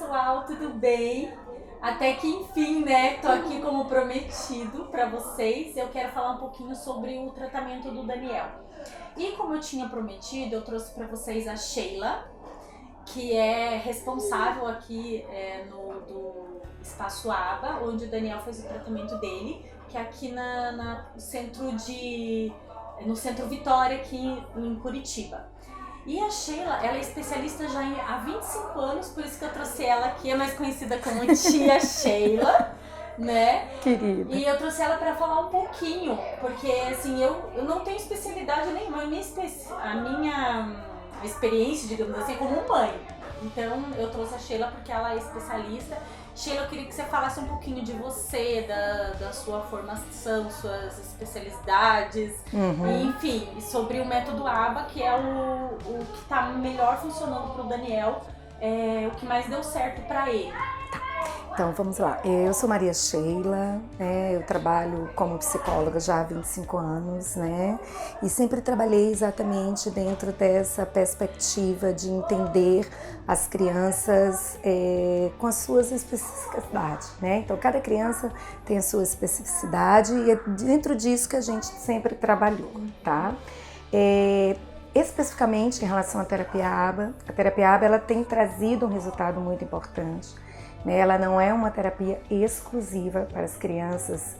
pessoal, tudo bem? Até que enfim, né? Tô aqui como prometido pra vocês. Eu quero falar um pouquinho sobre o tratamento do Daniel. E como eu tinha prometido, eu trouxe pra vocês a Sheila, que é responsável aqui do Espaço Aba, onde o Daniel fez o tratamento dele, que é aqui no Centro Vitória, aqui em Curitiba. E a Sheila, ela é especialista já há 25 anos, por isso que eu trouxe ela aqui, é mais conhecida como Tia Sheila, né? Querida. E eu trouxe ela para falar um pouquinho, porque assim, eu não tenho especialidade nenhuma, a minha experiência, digamos assim, é como mãe. Então eu trouxe a Sheila porque ela é especialista. Sheila, eu queria que você falasse um pouquinho de você, da sua formação, suas especialidades, enfim, sobre o método ABA, que é o que está melhor funcionando para o Daniel, o que mais deu certo para ele. Então vamos lá, eu sou Maria Sheila, né? Eu trabalho como psicóloga já há 25 anos, né? E sempre trabalhei exatamente dentro dessa perspectiva de entender as crianças com as suas especificidades, né? Então cada criança tem a sua especificidade e é dentro disso que a gente sempre trabalhou, tá? Especificamente em relação à terapia ABA, a terapia ABA ela tem trazido um resultado muito importante. Ela não é uma terapia exclusiva para as crianças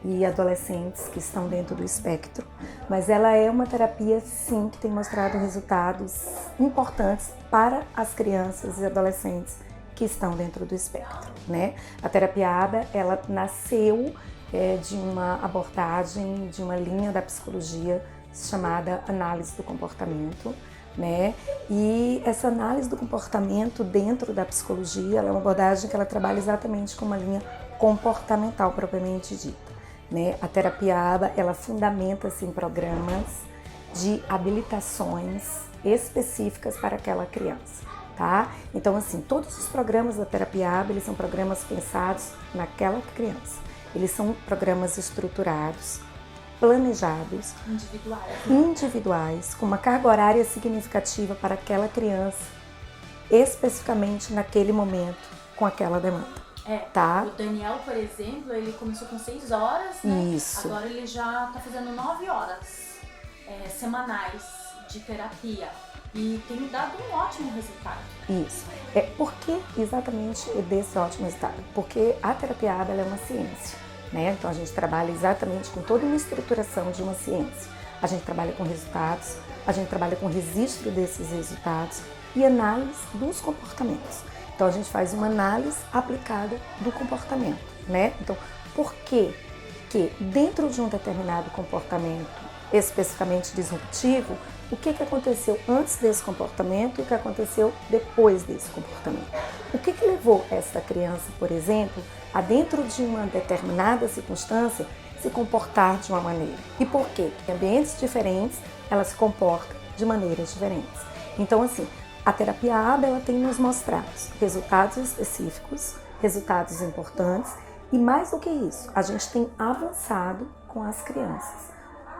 e adolescentes que estão dentro do espectro, mas ela é uma terapia, sim, que tem mostrado resultados importantes para as crianças e adolescentes que estão dentro do espectro, né? A terapia ABA, ela nasceu de uma abordagem, de uma linha da psicologia chamada análise do comportamento, né? E essa análise do comportamento dentro da psicologia, ela é uma abordagem que ela trabalha exatamente com uma linha comportamental propriamente dita, né? A terapia ABA, ela fundamenta-se em programas de habilitações específicas para aquela criança, tá? Então, assim, todos os programas da terapia ABA, eles são programas pensados naquela criança. Eles são programas estruturados, planejados, individuais, com uma carga horária significativa para aquela criança, especificamente naquele momento, com aquela demanda. Tá? O Daniel, por exemplo, ele começou com 6 horas, né? Isso. Agora ele já está fazendo 9 horas semanais de terapia e tem dado um ótimo resultado. Isso. Por que exatamente desse ótimo resultado? Porque a terapia ABA ela é uma ciência. Né? Então a gente trabalha exatamente com toda uma estruturação de uma ciência. A gente trabalha com resultados, a gente trabalha com registro desses resultados e análise dos comportamentos. Então a gente faz uma análise aplicada do comportamento, né? Então, por que dentro de um determinado comportamento especificamente disruptivo, o que aconteceu antes desse comportamento e o que aconteceu depois desse comportamento? O que levou essa criança, por exemplo, a dentro de uma determinada circunstância se comportar de uma maneira? E por quê? Em ambientes diferentes, ela se comporta de maneiras diferentes. Então, assim, a terapia ABA ela tem nos mostrado resultados específicos, resultados importantes e mais do que isso, a gente tem avançado com as crianças.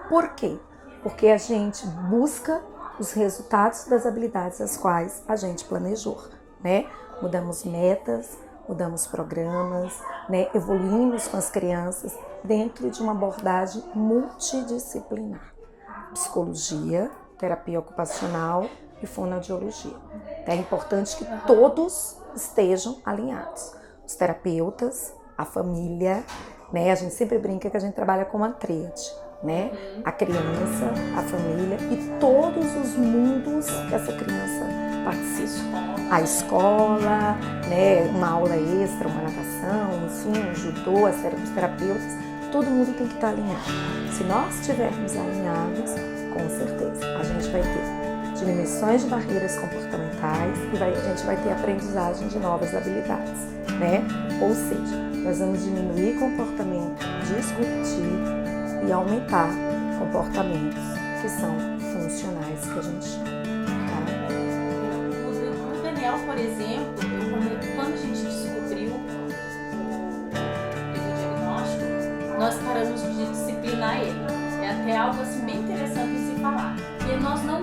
Por quê? Porque a gente busca os resultados das habilidades as quais a gente planejou, né? Mudamos metas, mudamos programas, né? Evoluímos com as crianças dentro de uma abordagem multidisciplinar. Psicologia, terapia ocupacional e fonoaudiologia. É importante que todos estejam alinhados. Os terapeutas, a família, né? A gente sempre brinca que a gente trabalha com uma tríade, né? A criança, a família e todos os mundos que essa criança participa. A escola, né? Uma aula extra, uma natação, enfim, um judô, os terapeutas, todo mundo tem que estar alinhado. Se nós estivermos alinhados, com certeza, a gente vai ter diminuições de barreiras comportamentais e a gente vai ter aprendizagem de novas habilidades, né? Ou seja, nós vamos diminuir comportamento disruptivo e aumentar comportamentos que são funcionais, que a gente chama. Tá? O Daniel, por exemplo, quando a gente descobriu o diagnóstico, nós paramos de disciplinar ele. É até algo assim, bem interessante de se falar. E nós não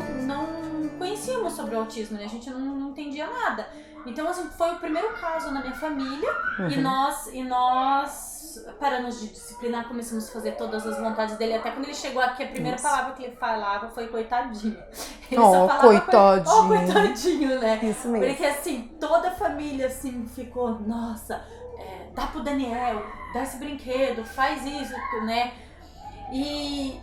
conhecíamos conhecíamos sobre o autismo, né? A gente não entendia nada. Então, assim, foi o primeiro caso na minha família e nós paramos de disciplinar, começamos a fazer todas as vontades dele. Até quando ele chegou aqui, a primeira palavra que ele falava foi coitadinho. Ele só falava coitadinho. Coitadinho, né? Isso mesmo. Porque, assim, toda a família, assim, ficou, nossa, dá pro Daniel, dá esse brinquedo, faz isso, né? E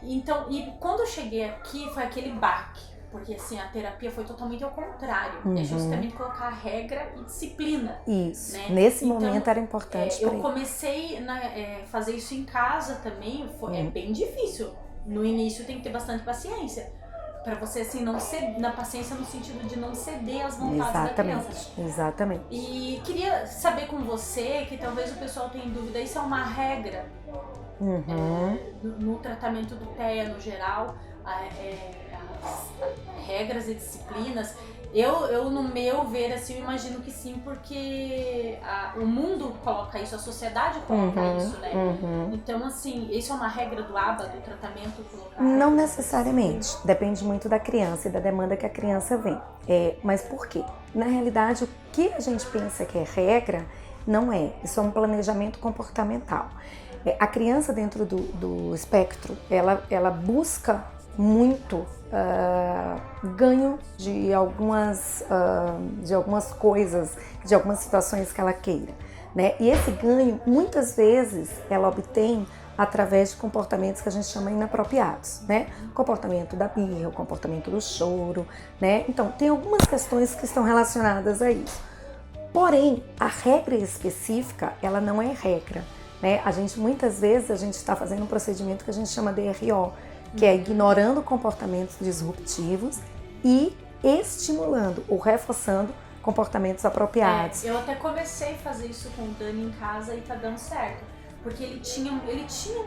quando eu cheguei aqui, foi aquele baque. Porque, assim, a terapia foi totalmente ao contrário. É justamente colocar regra e disciplina. Isso. Né? Nesse momento era importante. Eu comecei a fazer isso em casa também. É bem difícil. No início tem que ter bastante paciência. Pra você, assim, não ceder, na paciência no sentido de não ceder às vontades da criança. Exatamente. E queria saber com você, que talvez o pessoal tenha dúvida, isso é uma regra no tratamento do TEA no geral, as regras e disciplinas. Eu, no meu ver, assim, eu imagino que sim, porque o mundo coloca isso, a sociedade coloca isso, né? Então, assim, isso é uma regra do ABA, do tratamento? Não necessariamente. Depende muito da criança e da demanda que a criança vem. Mas por quê? Na realidade, o que a gente pensa que é regra, não é. Isso é um planejamento comportamental. A criança dentro do espectro, ela busca muito ganho de algumas coisas, de algumas situações que ela queira, né? E esse ganho, muitas vezes, ela obtém através de comportamentos que a gente chama inapropriados, né? O comportamento da birra, o comportamento do choro, né? Então, tem algumas questões que estão relacionadas a isso. Porém, a regra específica, ela não é regra, né? Muitas vezes, a gente está fazendo um procedimento que a gente chama de DRO, que é ignorando comportamentos disruptivos e estimulando ou reforçando comportamentos apropriados. Eu até comecei a fazer isso com o Dani em casa e tá dando certo. Porque ele tinha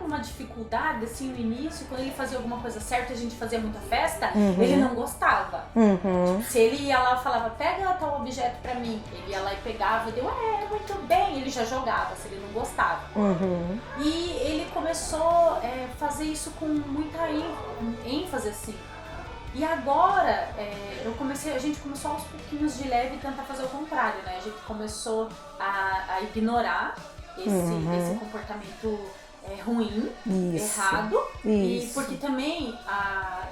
uma dificuldade, assim, no início, quando ele fazia alguma coisa certa e a gente fazia muita festa, ele não gostava. Se ele ia lá e falava, pega tal objeto pra mim, ele ia lá e pegava e deu, muito bem, ele já jogava, se ele não gostava. E ele começou a fazer isso com muita ênfase, assim. E agora, a gente começou aos pouquinhos de leve tentar fazer o contrário, né? A gente começou a ignorar esse comportamento ruim, errado. E porque também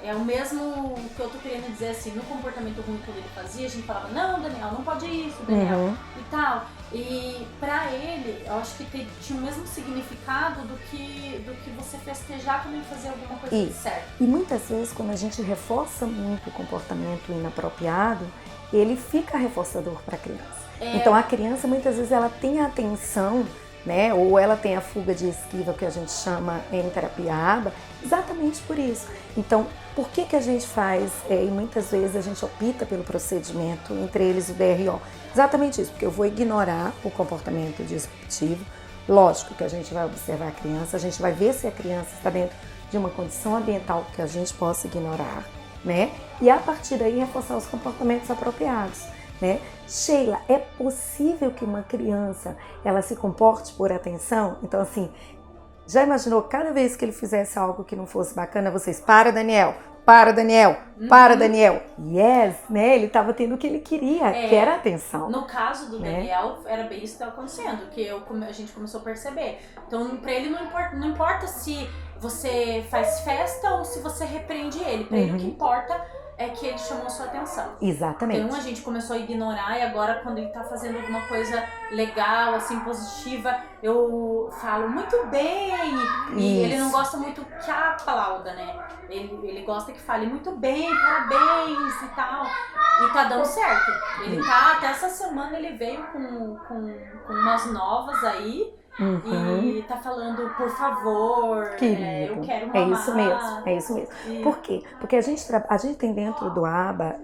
é o mesmo que eu tô querendo dizer, assim, no comportamento ruim que ele fazia, a gente falava, não, Daniel, não pode isso, Daniel, e tal. E pra ele, eu acho que tinha o mesmo significado do que você festejar quando ele fazia alguma coisa certa. E muitas vezes, quando a gente reforça muito o comportamento inapropriado, ele fica reforçador para a criança. Então a criança, muitas vezes, ela tem a atenção, né? Ou ela tem a fuga de esquiva, que a gente chama em terapia ABA, exatamente por isso. Então, por que a gente faz, e muitas vezes a gente opta pelo procedimento, entre eles o DRO? Exatamente isso, porque eu vou ignorar o comportamento disruptivo. Lógico que a gente vai observar a criança, a gente vai ver se a criança está dentro de uma condição ambiental que a gente possa ignorar, né? E a partir daí reforçar os comportamentos apropriados, né? Sheila, é possível que uma criança ela se comporte por atenção? Então, assim, já imaginou cada vez que ele fizesse algo que não fosse bacana, vocês, para, Daniel, para, Daniel, para, Daniel. Yes, né? Ele estava tendo o que ele queria, que era atenção. No caso do Daniel, era bem isso que estava acontecendo, que a gente começou a perceber. Então, pra ele não importa se você faz festa ou se você repreende ele. Pra ele o que importa é que ele chamou a sua atenção. Exatamente. Então a gente começou a ignorar e agora quando ele tá fazendo alguma coisa legal, assim, positiva, eu falo muito bem. E ele não gosta muito que aplauda, né? Ele gosta que fale muito bem, parabéns e tal. E tá dando certo. Ele tá, até essa semana ele veio com umas novas aí. E tá falando, por favor, eu quero mamar. É isso mesmo. Por quê? Porque a gente tem dentro do ABA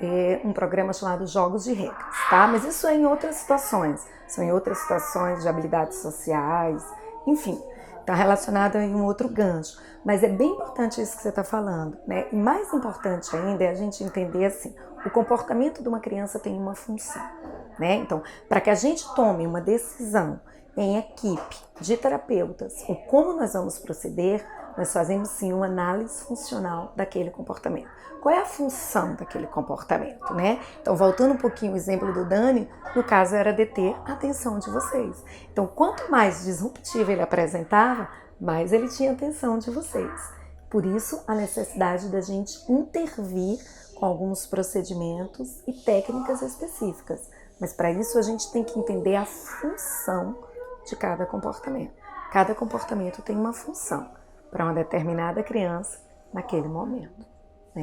um programa chamado Jogos de Regras, tá? Mas isso é em outras situações. São em outras situações de habilidades sociais, enfim. Tá relacionado em um outro gancho. Mas é bem importante isso que você está falando, né? E mais importante ainda é a gente entender assim, o comportamento de uma criança tem uma função, né? Então, para que a gente tome uma decisão em equipe de terapeutas, ou como nós vamos proceder, nós fazemos sim uma análise funcional daquele comportamento. Qual é a função daquele comportamento, né? Então, voltando um pouquinho ao exemplo do Dani, no caso era deter a atenção de vocês. Então, quanto mais disruptivo ele apresentava, mais ele tinha atenção de vocês. Por isso, a necessidade da gente intervir com alguns procedimentos e técnicas específicas. Mas para isso a gente tem que entender a função de cada comportamento. Cada comportamento tem uma função para uma determinada criança naquele momento.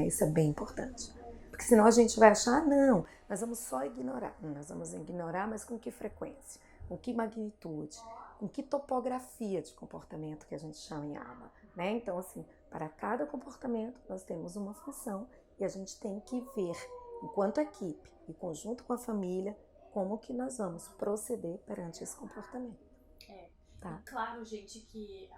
Isso é bem importante. Porque senão a gente vai achar, não, nós vamos só ignorar. Nós vamos ignorar, mas com que frequência? Com que magnitude? Com que topografia de comportamento que a gente chama em aba? Então, assim, para cada comportamento nós temos uma função e a gente tem que ver, enquanto equipe e conjunto com a família, como que nós vamos proceder perante esse comportamento. Tá. Claro, gente, que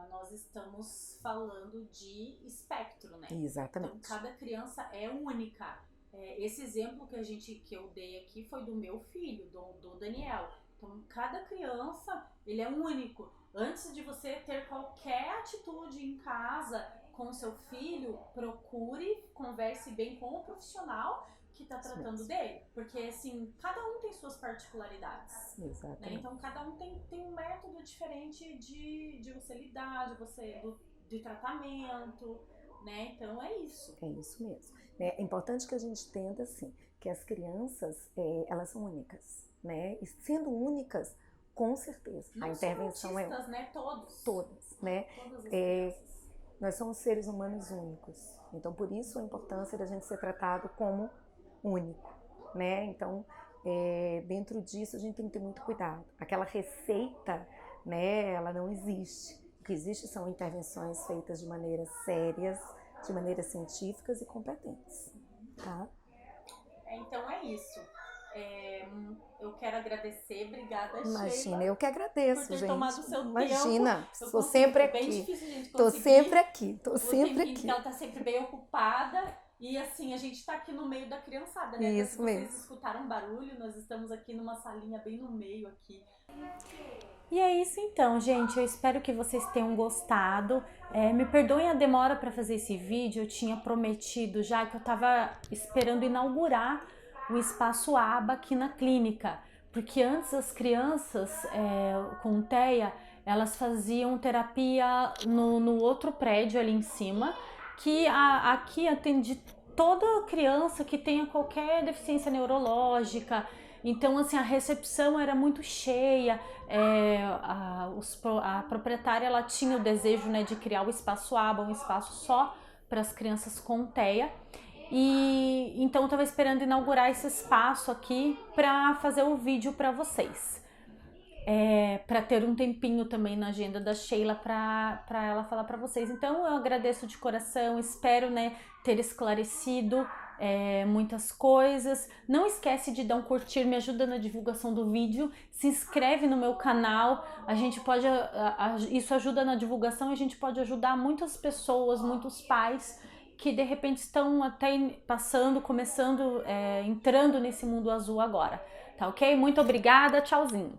nós estamos falando de espectro, né? Exatamente. Então, cada criança é única. Esse exemplo que eu dei aqui foi do meu filho, do Daniel. Então, cada criança, ele é único. Antes de você ter qualquer atitude em casa com o seu filho, procure, converse bem com o profissional que está tratando dele, porque assim, cada um tem suas particularidades. Exatamente. Né? Então cada um tem um método diferente de você lidar, de tratamento, né? Então é isso. É isso mesmo. É importante que a gente entenda assim, que as crianças, elas são únicas, né? E sendo únicas, com certeza, não a intervenção autistas, né? Todas, né? Todas as crianças. Nós somos seres humanos únicos, então por isso a importância da gente ser tratado como único, né? Então, dentro disso a gente tem que ter muito cuidado. Aquela receita, né, ela não existe. O que existe são intervenções feitas de maneiras sérias, de maneiras científicas e competentes, tá? Então é isso. Eu quero agradecer, obrigada, Imagina, Sheila, eu que agradeço, por ter gente. tomado o seu Imagina, tempo. estou sempre aqui. Bem difícil, gente, Estou sempre aqui, estou sempre aqui. Ela tá sempre bem ocupada. E assim, a gente tá aqui no meio da criançada, né? Isso mesmo. Vocês escutaram barulho, nós estamos aqui numa salinha bem no meio aqui. E é isso então, gente. Eu espero que vocês tenham gostado. Me perdoem a demora para fazer esse vídeo. Eu tinha prometido já que eu tava esperando inaugurar o espaço aba aqui na clínica. Porque antes as crianças com TEA, elas faziam terapia no outro prédio ali em cima, que aqui atende toda criança que tenha qualquer deficiência neurológica. Então, assim, a recepção era muito cheia. A proprietária, ela tinha o desejo, né, de criar o espaço aba, um espaço só para as crianças com TEA. E então eu estava esperando inaugurar esse espaço aqui para fazer o vídeo para vocês. Para ter um tempinho também na agenda da Sheila para ela falar para vocês. Então eu agradeço de coração, espero, né, ter esclarecido muitas coisas. Não esquece de dar um curtir, me ajuda na divulgação do vídeo, se inscreve no meu canal, a gente pode, isso ajuda na divulgação e a gente pode ajudar muitas pessoas, muitos pais que de repente estão até começando, entrando nesse mundo azul agora, tá ok? Muito obrigada, tchauzinho!